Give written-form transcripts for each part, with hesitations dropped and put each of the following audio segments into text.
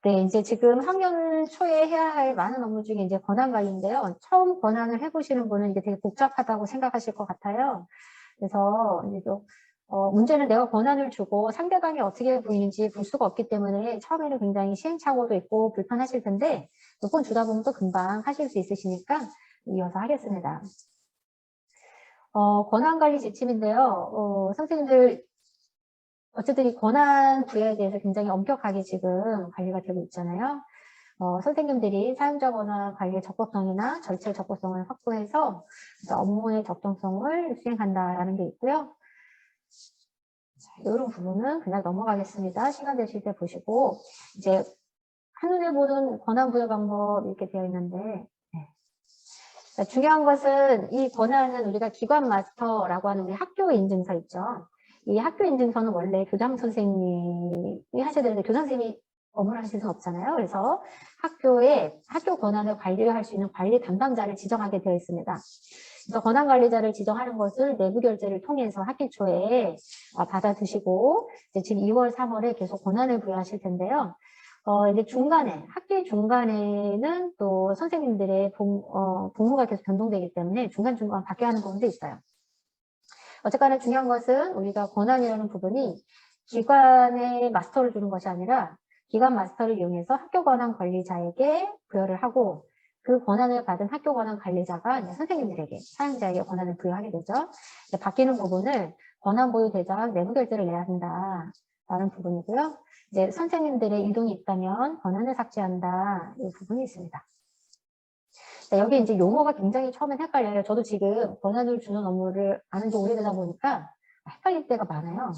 네, 이제 지금 학년 초에 해야 할 많은 업무 중에 이제 권한 관리인데요. 처음 권한을 해보시는 분은 이게 되게 복잡하다고 생각하실 것 같아요. 그래서 이제 또, 문제는 내가 권한을 주고 상대방이 어떻게 보이는지 볼 수가 없기 때문에 처음에는 굉장히 시행착오도 있고 불편하실 텐데 몇 번 주다 보면 또 금방 하실 수 있으시니까 이어서 하겠습니다. 권한관리 지침인데요. 선생님들 어쨌든 이 권한 부여에 대해서 굉장히 엄격하게 지금 관리가 되고 있잖아요. 선생님들이 사용자 권한 관리의 적법성이나 절차의 적법성을 확보해서 업무의 적정성을 수행한다라는 게 있고요. 자, 이런 부분은 그냥 넘어가겠습니다. 시간 되실 때 보시고 이제 한눈에 보는 권한 부여 방법 이렇게 되어 있는데 네. 자, 중요한 것은 이 권한은 우리가 기관 마스터라고 하는 우리 학교 인증서 있죠. 이 학교 인증서는 원래 교장 선생님이 하셔야 되는데 교장 선생님이 업무를 하실 수는 없잖아요. 그래서 학교에 학교 권한을 관리를 할 수 있는 관리 담당자를 지정하게 되어 있습니다. 그래서 권한 관리자를 지정하는 것을 내부 결제를 통해서 학기 초에 받아두시고 이제 지금 2월, 3월에 계속 권한을 부여하실 텐데요. 이제 중간에, 학기 중간에는 또 선생님들의 복무가 계속 변동되기 때문에 중간중간 바뀌어야 하는 부분도 있어요. 어쨌거나 중요한 것은 우리가 권한이라는 부분이 기관의 마스터를 주는 것이 아니라 기관 마스터를 이용해서 학교 권한 관리자에게 부여를 하고 그 권한을 받은 학교 권한 관리자가 이제 선생님들에게, 사용자에게 권한을 부여하게 되죠. 바뀌는 부분을 권한 보유 대장 내부 결제를 내야 한다라는 부분이고요. 이제 선생님들의 이동이 있다면 권한을 삭제한다 이 부분이 있습니다. 자, 여기 이제 용어가 굉장히 처음엔 헷갈려요. 저도 지금 권한을 주는 업무를 아는 지 오래되다 보니까 헷갈릴 때가 많아요.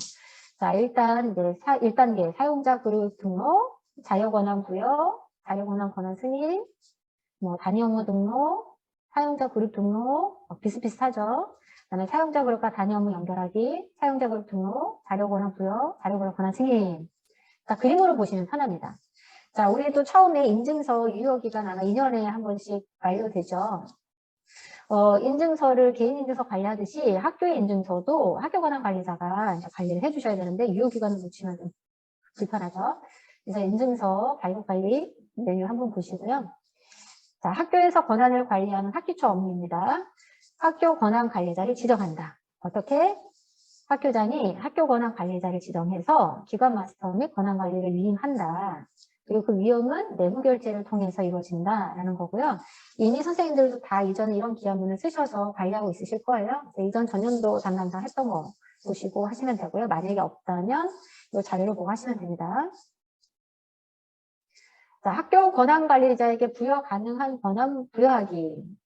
자, 일단 이제 1단계 사용자 그룹 등록, 자유 권한 부여, 자유 권한 승인, 뭐 단위 업무 등록, 사용자 그룹 등록, 비슷비슷하죠. 그다음에 사용자 그룹과 단위 업무 연결하기, 사용자 그룹 등록, 자료 권한 부여, 자료 권한 승인. 자, 그림으로 보시면 편합니다. 자, 우리도 처음에 인증서 유효기간 아마 2년에 한 번씩 만료되죠. 인증서를 개인 인증서 관리하듯이 학교의 인증서도 학교 권한 관리자가 이제 관리를 해주셔야 되는데 유효기간을 놓치면 좀 불편하죠. 그래서 인증서 발급 관리 메뉴 한번 보시고요. 자, 학교에서 권한을 관리하는 학기 초 업무입니다. 학교 권한 관리자를 지정한다. 어떻게? 학교장이 학교 권한 관리자를 지정해서 기관 마스터 및 권한 관리를 위임한다. 그리고 그 위임은 내부 결제를 통해서 이루어진다라는 거고요. 이미 선생님들도 다 이전에 이런 기한문을 쓰셔서 관리하고 있으실 거예요. 이전 전년도 담당자 했던 거 보시고 하시면 되고요. 만약에 없다면 이 자료를 보고 하시면 됩니다. 자, 학교 권한 관리자에게 부여 가능한 권한 부여하기.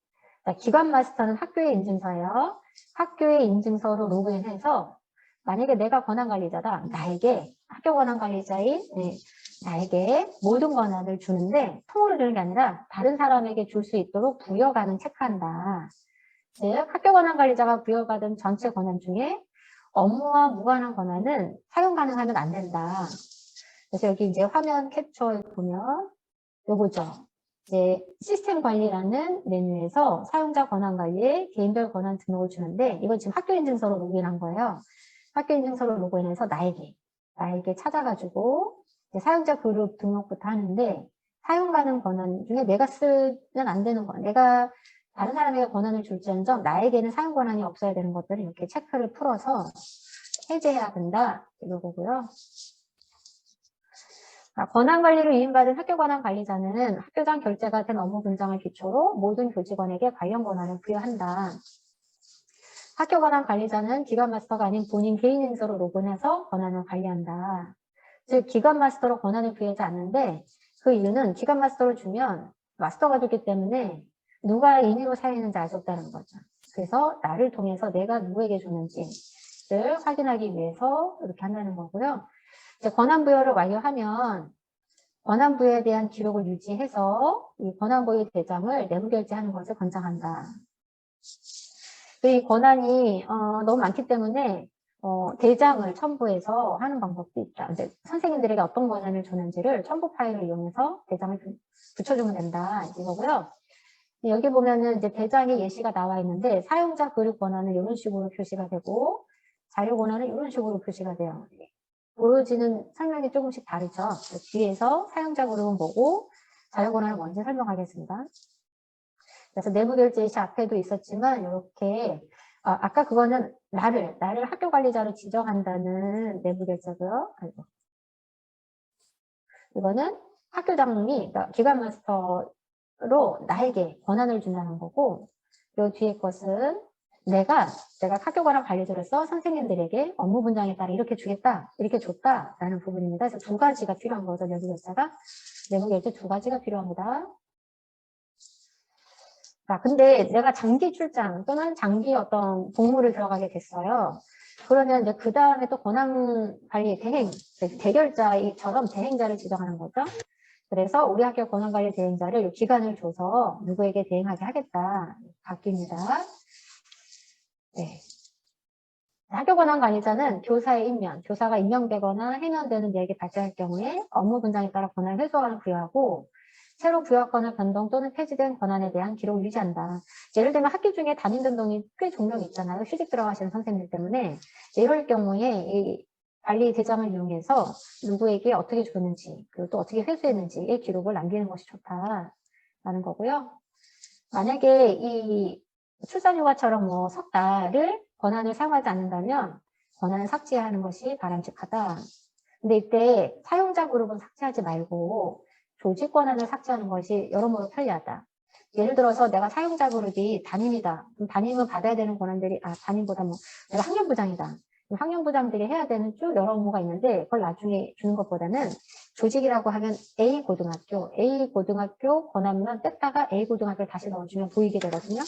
자, 기관 마스터는 학교의 인증서예요. 학교의 인증서로 로그인해서 만약에 내가 권한 관리자다. 나에게 학교 권한 관리자인 나에게 모든 권한을 주는데 통으로 주는 게 아니라 다른 사람에게 줄 수 있도록 부여 가능 체크한다. 즉 학교 권한 관리자가 부여받은 전체 권한 중에 업무와 무관한 권한은 사용 가능하면 안 된다. 그래서 여기 이제 화면 캡처에 보면 요거죠. 이제 시스템 관리라는 메뉴에서 사용자 권한 관리에 개인별 권한 등록을 주는데 이건 지금 학교 인증서로 로그인한 거예요. 학교 인증서로 로그인해서 나에게 찾아가지고 사용자 그룹 등록부터 하는데 사용 가능 권한 중에 내가 쓰면 안 되는 거, 내가 다른 사람에게 권한을 줄지언정 나에게는 사용 권한이 없어야 되는 것들을 이렇게 체크를 풀어서 해제해야 된다 이거고요. 권한 관리를 위임받은 학교 권한 관리자는 학교장 결재가 된 업무 분장을 기초로 모든 교직원에게 관련 권한을 부여한다. 학교 권한 관리자는 기관 마스터가 아닌 본인 개인 인증서로 로그인해서 권한을 관리한다. 즉 기관 마스터로 권한을 부여하지 않는데 그 이유는 기관 마스터를 주면 마스터가 됐기 때문에 누가 임의로 사용했는지 알 수 없다는 거죠. 그래서 나를 통해서 내가 누구에게 줬는지를 확인하기 위해서 이렇게 한다는 거고요. 이제 권한 부여를 완료하면 권한 부여에 대한 기록을 유지해서 이 권한 보유 대장을 내부 결제하는 것을 권장한다. 이 권한이 너무 많기 때문에 대장을 첨부해서 하는 방법도 있다. 이제 선생님들에게 어떤 권한을 줬는지를 첨부 파일을 이용해서 대장을 붙여주면 된다 이거고요. 여기 보면은 이제 대장의 예시가 나와 있는데 사용자 그룹 권한은 이런 식으로 표시가 되고 자료 권한은 이런 식으로 표시가 돼요. 보여지는 설명이 조금씩 다르죠. 뒤에서 사용자 그룹은 뭐고 자유 권한을 먼저 설명하겠습니다. 그래서 내부 결제 시 앞에도 있었지만 이렇게 아까 그거는 나를 학교 관리자로 지정한다는 내부 결제고요. 아이고. 이거는 학교장이 그러니까 기관 마스터로 나에게 권한을 준다는 거고, 요 뒤에 것은 내가 학교 관할 관리자로서 선생님들에게 업무 분장에 따라 이렇게 주겠다, 이렇게 줬다라는 부분입니다. 그래서 두 가지가 필요한 거죠. 내부 결제가. 내부 결제 두 가지가 필요합니다. 자, 근데 내가 장기 출장 또는 장기 어떤 복무를 들어가게 됐어요. 그러면 이제 그 다음에 또 권한 관리 대행, 대결자처럼 대행자를 지정하는 거죠. 그래서 우리 학교 권한 관리 대행자를 기간을 줘서 누구에게 대행하게 하겠다. 바뀝니다. 네. 학교 권한 관리자는 교사의 임명, 교사가 임명되거나 해면되는 계획이 발생할 경우에 업무 분장에 따라 권한을 회수하는 부여하고, 새로 부여한 권한 변동 또는 폐지된 권한에 대한 기록을 유지한다. 예를 들면 학기 중에 담임 등동이 꽤 종종 있잖아요. 휴직 들어가시는 선생님들 때문에. 이럴 경우에 이 관리 대장을 이용해서 누구에게 어떻게 줬는지, 그리고 또 어떻게 회수했는지의 기록을 남기는 것이 좋다라는 거고요. 만약에 이 출산휴가처럼 뭐 석 달을 권한을 사용하지 않는다면 권한을 삭제하는 것이 바람직하다. 근데 이때 사용자 그룹은 삭제하지 말고 조직 권한을 삭제하는 것이 여러모로 편리하다. 예를 들어서 내가 사용자 그룹이 담임이다. 그럼 담임은 받아야 되는 권한들이 담임보다 뭐 내가 학년부장이다. 학년부장들이 해야 되는 쭉 여러 업무가 있는데 그걸 나중에 주는 것보다는 조직이라고 하면 A 고등학교 권한만 뺐다가 A 고등학교를 다시 넣어주면 보이게 되거든요.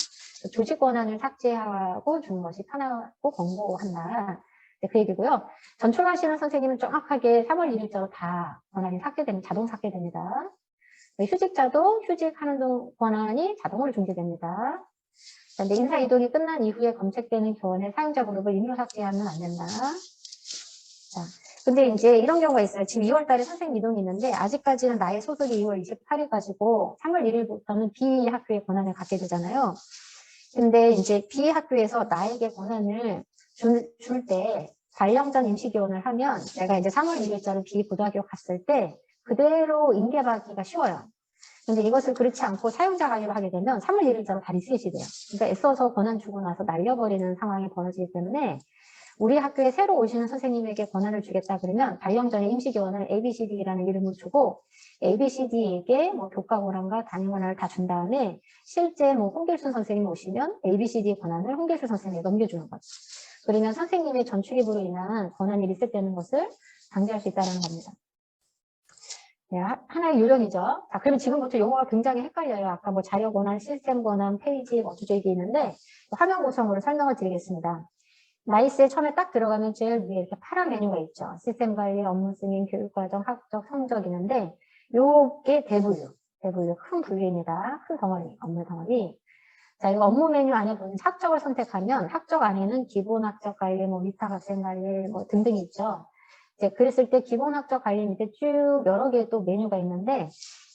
조직 권한을 삭제하고 주는 것이 편하고 권고한다. 네, 그 얘기고요. 전출하시는 선생님은 정확하게 3월 1일자로 다 권한이 삭제됩니다. 자동 삭제됩니다. 네, 휴직자도 휴직하는 권한이 자동으로 중지됩니다. 근데 인사 이동이 끝난 이후에 검색되는 교원의 사용자 그룹을 임의로 삭제하면 안 된다. 자, 근데 이제 이런 경우가 있어요. 지금 2월 달에 선생님 이동이 있는데 아직까지는 나의 소속이 2월 28일 가지고 3월 1일부터는 B 학교의 권한을 갖게 되잖아요. 근데 이제 B 학교에서 나에게 권한을 줄 때 발령전 임시교원을 하면 내가 이제 3월 1일자로 B 고등학교 갔을 때 그대로 인계받기가 쉬워요. 근데 이것을 그렇지 않고 사용자 관리를 하게 되면 3월 1일자로 다 리셋이 돼요. 그러니까 애써서 권한 주고 나서 날려버리는 상황이 벌어지기 때문에 우리 학교에 새로 오시는 선생님에게 권한을 주겠다 그러면 발령 전에 임시교원을 ABCD라는 이름을 주고 ABCD에게 뭐 교과 권한과 담임 권한을 다 준 다음에 실제 뭐 홍길순 선생님 오시면 ABCD 권한을 홍길순 선생님에게 넘겨주는 거죠. 그러면 선생님의 전출입으로 인한 권한이 리셋되는 것을 방지할 수 있다는 겁니다. 네, 하나의 요령이죠. 자, 그러면 지금부터 용어가 굉장히 헷갈려요. 아까 뭐 자료 권한, 시스템 권한, 페이지, 뭐 주제기 있는데 화면 구성으로 설명을 드리겠습니다. 나이스에 처음에 딱 들어가면 제일 위에 이렇게 파란 메뉴가 있죠. 시스템 관리, 업무 승인, 교육과정, 학적, 성적 있는데 요게 대분류 큰 분류입니다. 큰 덩어리, 업무 덩어리. 자, 이거 업무 메뉴 안에 보면 학적을 선택하면 학적 안에는 기본 학적 관리, 뭐 위탁 학생 관리, 뭐 등등이 있죠. 이제 그랬을 때 기본 학적 관리 밑에 쭉 여러 개의 또 메뉴가 있는데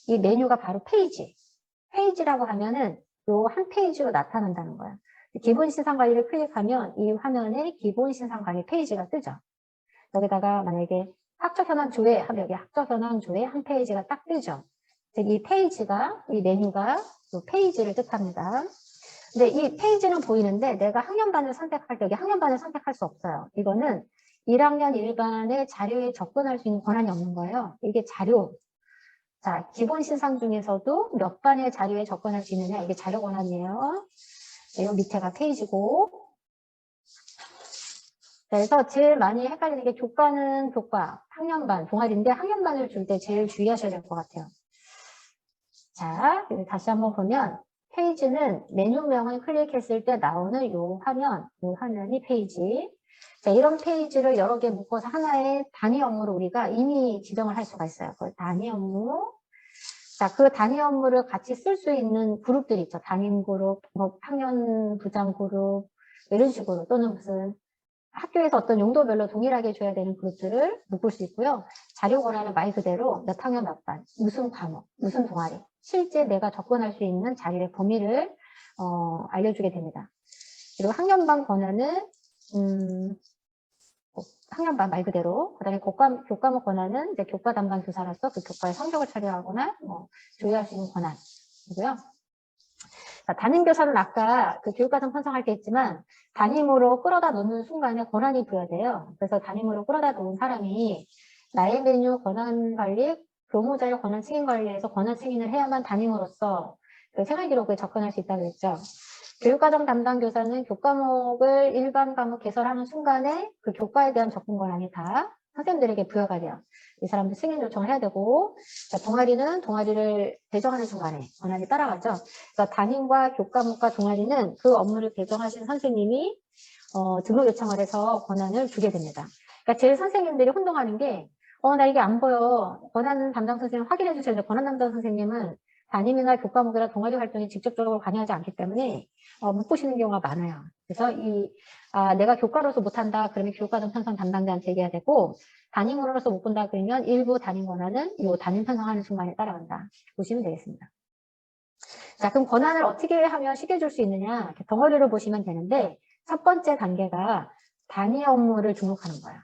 이 메뉴가 바로 페이지. 페이지라고 하면은 요 한 페이지로 나타난다는 거예요. 기본 신상 관리를 클릭하면 이 화면에 기본 신상 관리 페이지가 뜨죠. 여기다가 만약에 학적 현황 조회 하면 여기 학적 현황 조회 한 페이지가 딱 뜨죠. 즉 이 페이지가 이 메뉴가 요 페이지를 뜻합니다. 근데 이 페이지는 보이는데 내가 학년반을 선택할 때 여기 학년반을 선택할 수 없어요. 이거는 1학년 1반의 자료에 접근할 수 있는 권한이 없는 거예요. 이게 자료. 자, 기본 신상 중에서도 몇 반의 자료에 접근할 수 있느냐 이게 자료 권한이에요. 이 밑에가 페이지고. 그래서 제일 많이 헷갈리는 게 교과는 교과, 학년반, 동아리인데 학년반을 줄 때 제일 주의하셔야 될 것 같아요. 자, 다시 한번 보면 페이지는 메뉴명을 클릭했을 때 나오는 이 화면이 페이지. 자, 이런 페이지를 여러 개 묶어서 하나의 단위 업무로 우리가 이미 지정을 할 수가 있어요. 그 단위 업무. 자, 그 단위 업무를 같이 쓸 수 있는 그룹들이 있죠. 담임 그룹, 뭐 학년 부장 그룹, 이런 식으로 또는 무슨 학교에서 어떤 용도별로 동일하게 줘야 되는 그룹들을 묶을 수 있고요. 자료 권한은 말 그대로 몇 학년 몇 반, 무슨 과목, 무슨 동아리, 실제 내가 접근할 수 있는 자료의 범위를 알려주게 됩니다. 그리고 학년반 권한은 학년반 말 그대로. 그다음에 교과목 권한은 이제 교과 담당 교사로서 그 교과의 성적을 처리하거나 뭐 조율할 수 있는 권한이고요. 자, 담임 교사는 아까 그 교육과정 편성할 때 했지만 담임으로 끌어다 놓는 순간에 권한이 부여돼요. 그래서 담임으로 끌어다 놓은 사람이 나의 메뉴 권한 관리, 교무자의 권한 승인 관리에서 권한 승인을 해야만 담임으로서 그 생활 기록에 접근할 수 있다고 했죠. 교육과정 담당 교사는 교과목을 일반 과목 개설하는 순간에 그 교과에 대한 접근 권한이 다 선생님들에게 부여가 돼요. 이 사람들 승인 요청을 해야 되고, 자, 동아리는 동아리를 배정하는 순간에 권한이 따라가죠. 그러니까 담임과 교과목과 동아리는 그 업무를 배정하신 선생님이 등록 요청을 해서 권한을 주게 됩니다. 그러니까 제 선생님들이 혼동하는 게, 나 이게 안 보여. 권한 담당 선생님 확인해 주셔야 돼요. 권한 담당 선생님은 담임이나 교과목이나 동아리 활동에 직접적으로 관여하지 않기 때문에 못 보시는 경우가 많아요. 그래서 내가 교과로서 못한다 그러면 교과정 편성 담당자한테 얘기해야 되고, 담임으로서 못 본다 그러면 일부 담임 권한은 이 담임 편성하는 순간에 따라간다. 보시면 되겠습니다. 자, 그럼 권한을 어떻게 하면 쉽게 줄 수 있느냐? 이렇게 덩어리를 보시면 되는데, 첫 번째 단계가 단위 업무를 등록하는 거야.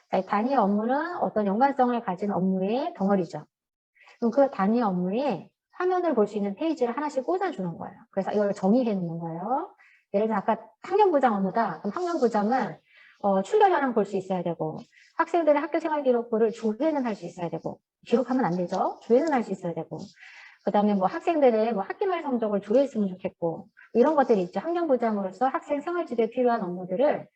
자, 이 단위 업무는 어떤 연관성을 가진 업무의 덩어리죠. 그럼 그 단위 업무에 화면을 볼 수 있는 페이지를 하나씩 꽂아주는 거예요. 그래서 이걸 정의해 놓는 거예요. 예를 들어 아까 학년부장 업무다. 그럼 학년부장은 출결 현황 볼 수 있어야 되고, 학생들의 학교 생활 기록부를 조회는 할 수 있어야 되고, 기록하면 안 되죠. 조회는 할 수 있어야 되고, 그 다음에 뭐 학생들의 뭐 학기말 성적을 조회했으면 좋겠고, 이런 것들이 있죠. 학년부장으로서 학생 생활지도에 필요한 업무들을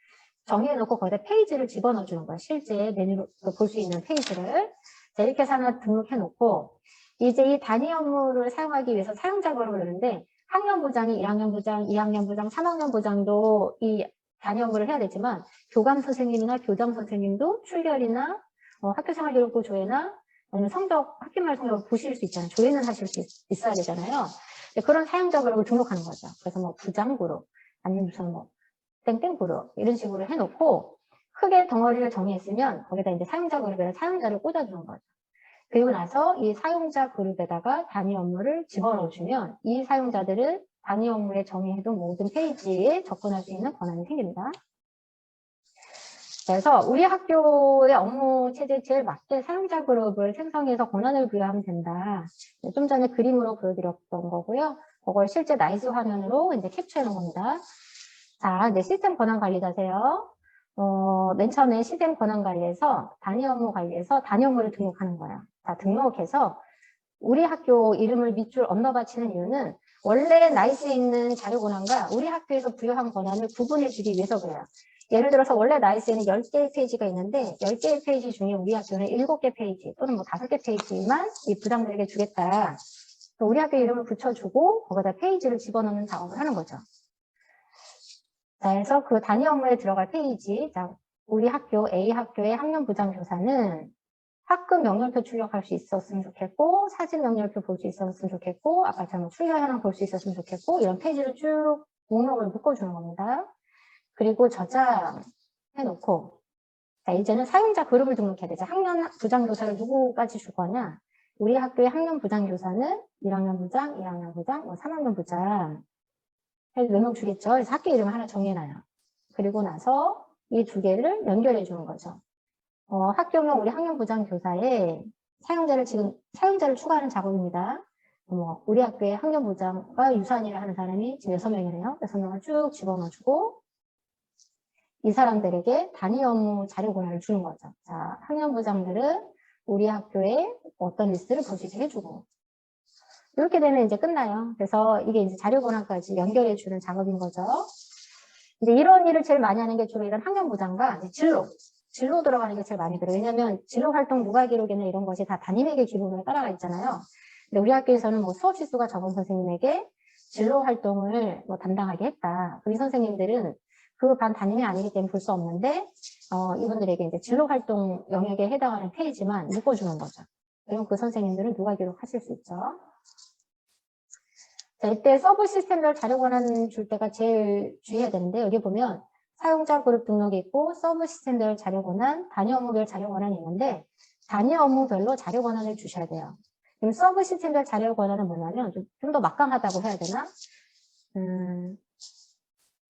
정해놓고 거기다 페이지를 집어넣어 주는 거예요. 실제 메뉴로 볼 수 있는 페이지를. 자, 이렇게 해서 하나 등록해놓고, 이제 이 단위 업무를 사용하기 위해서 사용자 그룹을 넣는데, 학년부장이 1학년부장, 2학년부장, 3학년부장도 이 단위 업무를 해야 되지만, 교감 선생님이나 교장 선생님도 출결이나 학교 생활 기록부 조회나 아니면 학기말 성적을 보실 수 있잖아요. 조회는 하실 수 있어야 되잖아요. 그런 사용자 그룹을 등록하는 거죠. 그래서 뭐 부장 그룹, 아니면 무슨 뭐 땡땡 그룹 이런 식으로 해놓고 크게 덩어리를 정의했으면 거기다 이제 사용자 그룹에 사용자를 꽂아주는 거죠. 그리고 나서 이 사용자 그룹에다가 단위 업무를 집어넣어주면 이 사용자들은 단위 업무에 정의해둔 모든 페이지에 접근할 수 있는 권한이 생깁니다. 그래서 우리 학교의 업무 체제에 제일 맞게 사용자 그룹을 생성해서 권한을 부여하면 된다. 좀 전에 그림으로 보여드렸던 거고요. 그걸 실제 나이스 화면으로 이제 캡처해 놓은 겁니다. 자, 이제 시스템 권한 관리자세요. 맨 처음에 시스템 권한 관리에서 단위 업무 관리에서 단위 업무를 등록하는 거예요. 자, 등록해서 우리 학교 이름을 밑줄 언더바치는 이유는 원래 나이스에 있는 자료 권한과 우리 학교에서 부여한 권한을 구분해 주기 위해서 그래요. 예를 들어서 원래 나이스에는 10개의 페이지가 있는데 10개의 페이지 중에 우리 학교는 7개 페이지 또는 뭐 5개 페이지만 이 부장들에게 주겠다. 우리 학교 이름을 붙여주고 거기다 페이지를 집어넣는 작업을 하는 거죠. 자, 그래서 그 단위 업무에 들어갈 페이지, 자, 우리 학교 A 학교의 학년부장 교사는 학급 명령표 출력할 수 있었으면 좋겠고, 사진 명령표 볼 수 있었으면 좋겠고, 아까처럼 출력 현황 볼 수 있었으면 좋겠고, 이런 페이지를 쭉 목록을 묶어주는 겁니다. 그리고 저장해놓고, 자, 이제는 사용자 그룹을 등록해야 되죠. 학년 부장교사를 누구까지 줄 거냐? 우리 학교의 학년 부장교사는 1학년 부장, 2학년 부장, 3학년 부장. 해서 몇 명 주겠죠. 그래서 학교 이름을 하나 정해놔요. 그리고 나서 이 두 개를 연결해 주는 거죠. 학교는 우리 학년 부장 교사에 사용자를 추가하는 작업입니다. 우리 학교의 학년 부장과 유사한 일을 하는 사람이 지금 6명이래요. 6명을 쭉 집어넣어주고, 이 사람들에게 단위 업무 자료 권한을 주는 거죠. 자, 학년 부장들은 우리 학교에 어떤 리스트를 볼 수 있게 해주고, 이렇게 되면 이제 끝나요. 그래서 이게 이제 자료 권한까지 연결해 주는 작업인 거죠. 이제 이런 일을 제일 많이 하는 게 주로 이런 학년부장과 진로 들어가는 게 제일 많이 들어요. 왜냐면 진로 활동 누가 기록이나 이런 것이 다 담임에게 기록으로 따라가 있잖아요. 근데 우리 학교에서는 뭐 수업 실수가 적은 선생님에게 진로 활동을 뭐 담당하게 했다. 이 선생님들은 그 반 담임이 아니기 때문에 볼 수 없는데 이분들에게 이제 진로 활동 영역에 해당하는 페이지만 묶어주는 거죠. 그럼 그 선생님들은 누가 기록하실 수 있죠. 자, 이때 서브 시스템별 자료 권한 줄 때가 제일 주의해야 되는데, 여기 보면 사용자 그룹 등록이 있고, 서브 시스템별 자료 권한, 단위 업무별 자료 권한이 있는데, 단위 업무별로 자료 권한을 주셔야 돼요. 그럼 서브 시스템별 자료 권한은 뭐냐면, 좀 더 막강하다고 해야 되나?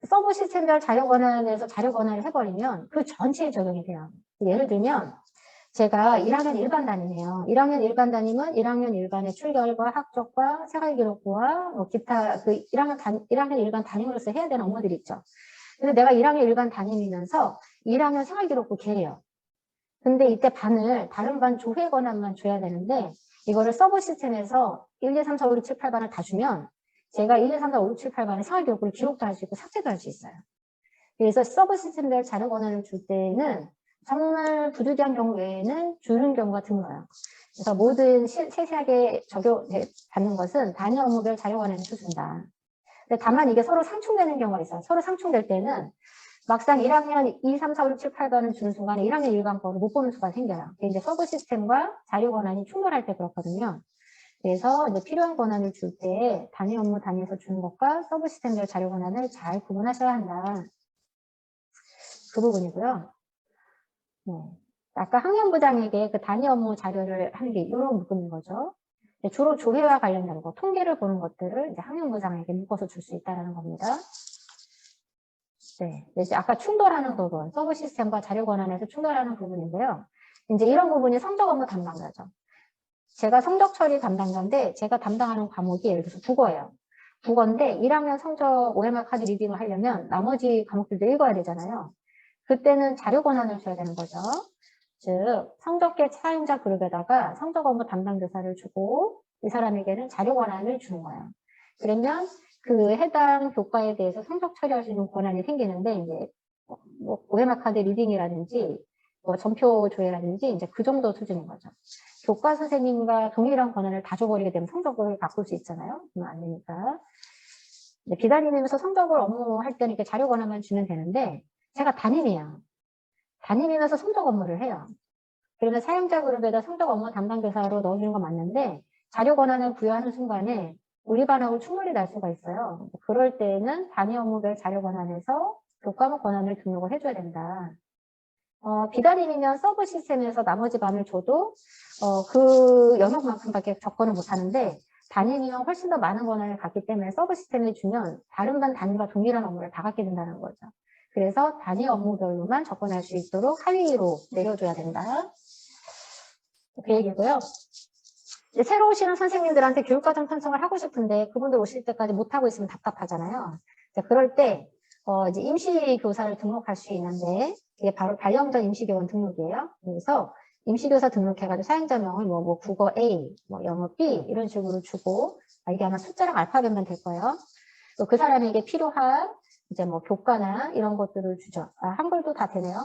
서브 시스템별 자료 권한에서 자료 권한을 해버리면 그 전체에 적용이 돼요. 예를 들면 제가 1학년 일반 담임이에요. 1학년 일반 담임은 1학년 일반의 출결과 학적과 생활기록부와 뭐 기타 그 1학년 일반 담임으로서 해야 되는 업무들이 있죠. 근데 내가 1학년 일반 담임이면서 1학년 생활기록부 개예요. 근데 이때 반을 다른 반 조회 권한만 줘야 되는데 이거를 서브 시스템에서 1, 2, 3, 4, 5, 6, 7, 8반을 다 주면 제가 1, 2, 3, 4, 5, 6, 7, 8반의 생활기록부를 기록도 할 수 있고 삭제도 할 수 있어요. 그래서 서브 시스템별 자료 권한을 줄 때는 정말 부득이한 경우 외에는 주는 경우가 드물어요. 그래서 모든 세세하게 받는 것은 단위 업무별 자료 권한을 준다. 근데 다만 이게 서로 상충되는 경우가 있어요. 서로 상충될 때는 막상 1학년 2, 3, 4, 5, 6, 7, 8반을 주는 순간에 1학년 일반 거를 못 보는 수가 생겨요. 이제 서브 시스템과 자료 권한이 충돌할 때 그렇거든요. 그래서 이제 필요한 권한을 줄 때 단위 업무 단위에서 주는 것과 서브 시스템별 자료 권한을 잘 구분하셔야 한다. 그 부분이고요. 네. 아까 학년부장에게 그 단위 업무 자료를 하는 게 이런 부분인 거죠. 주로 조회와 관련된 거, 통계를 보는 것들을 이제 학년부장에게 묶어서 줄 수 있다는 겁니다. 네. 이제 아까 충돌하는 부분, 서브 시스템과 자료 권한에서 충돌하는 부분인데요. 이제 이런 부분이 성적 업무 담당자죠. 제가 성적 처리 담당자인데 제가 담당하는 과목이 예를 들어서 국어예요. 국어인데 1학년 성적 OMR 카드 리딩을 하려면 나머지 과목들도 읽어야 되잖아요. 그때는 자료 권한을 줘야 되는 거죠. 즉 성적계 사용자 그룹에다가 성적 업무 담당 교사를 주고 이 사람에게는 자료 권한을 주는 거예요. 그러면 그 해당 교과에 대해서 성적 처리할 수 있는 권한이 생기는데 이제 뭐 OMR 카드 리딩이라든지 뭐 전표 조회라든지 이제 그 정도 수준인 거죠. 교과 선생님과 동일한 권한을 다 줘버리게 되면 성적을 바꿀 수 있잖아요. 그러면 안 되니까. 비담임이면서 성적을 업무할 때는 이렇게 자료 권한만 주면 되는데 제가 담임이에요. 담임이면서 성적 업무를 해요. 그러면 사용자 그룹에다 성적 업무 담당 교사로 넣어주는 건 맞는데 자료 권한을 부여하는 순간에 우리 반하고 충돌이 날 수가 있어요. 그럴 때는 단위 업무별 자료 권한에서 교과목 권한을 등록을 해줘야 된다. 비담임이면 서브 시스템에서 나머지 반을 줘도 그 영역만큼밖에 접근을 못하는데 담임이면 훨씬 더 많은 권한을 갖기 때문에 서브 시스템에 주면 다른 반 단위가 동일한 업무를 다 갖게 된다는 거죠. 그래서 단위 업무별로만 접근할 수 있도록 하위로 내려줘야 된다. 그 얘기고요. 이제 새로 오시는 선생님들한테 교육과정 편성을 하고 싶은데 그분들 오실 때까지 못하고 있으면 답답하잖아요. 그럴 때 이제 임시교사를 등록할 수 있는데 이게 바로 발령전 임시교원 등록이에요. 그래서 임시교사 등록해가지고 사용자명을 뭐 국어 A, 뭐 영어 B 이런 식으로 주고 이게 아마 숫자랑 알파벳만 될 거예요. 또 그 사람에게 필요한 이제 뭐 교과나 이런 것들을 주죠. 한글도 다 되네요.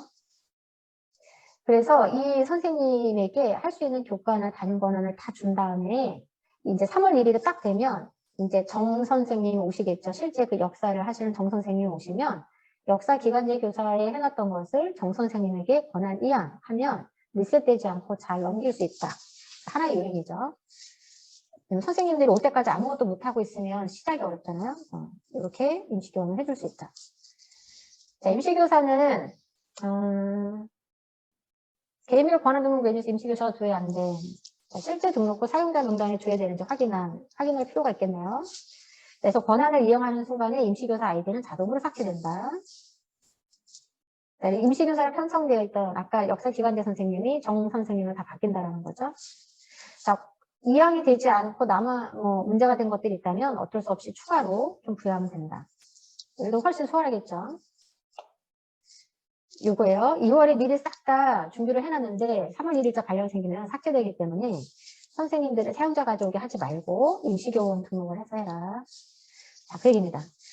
그래서 이 선생님에게 할 수 있는 교과나 담임 권한을 다 준 다음에 이제 3월 1일이 딱 되면 이제 정 선생님이 오시겠죠. 실제 그 역사를 하시는 정 선생님이 오시면 역사 기간제 교사에 해놨던 것을 정 선생님에게 권한 이양 하면 리셋되지 않고 잘 넘길 수 있다. 하나의 요인이죠. 선생님들이 올 때까지 아무것도 못하고 있으면 시작이 어렵잖아요. 이렇게 임시교원을 해줄 수 있다. 자, 임시교사는 개인별 권한 등록 메뉴에서 임시교사가 줘야 안 돼. 실제 등록부 사용자 명단에 줘야 되는지 확인할 필요가 있겠네요. 그래서 권한을 이용하는 순간에 임시교사 아이디는 자동으로 삭제된다. 임시교사로 편성되어 있던 아까 역사기관대 선생님이 정 선생님을 다 바뀐다는 거죠. 자, 이양이 되지 않고 문제가 된 것들이 있다면 어쩔 수 없이 추가로 좀 부여하면 된다. 이거 훨씬 수월하겠죠. 이거예요. 2월에 미리 싹 다 준비를 해놨는데 3월 1일자 발령 생기면 삭제되기 때문에 선생님들의 사용자 가져오게 하지 말고 임시교원 등록을 해서 해라. 자, 그 얘기입니다.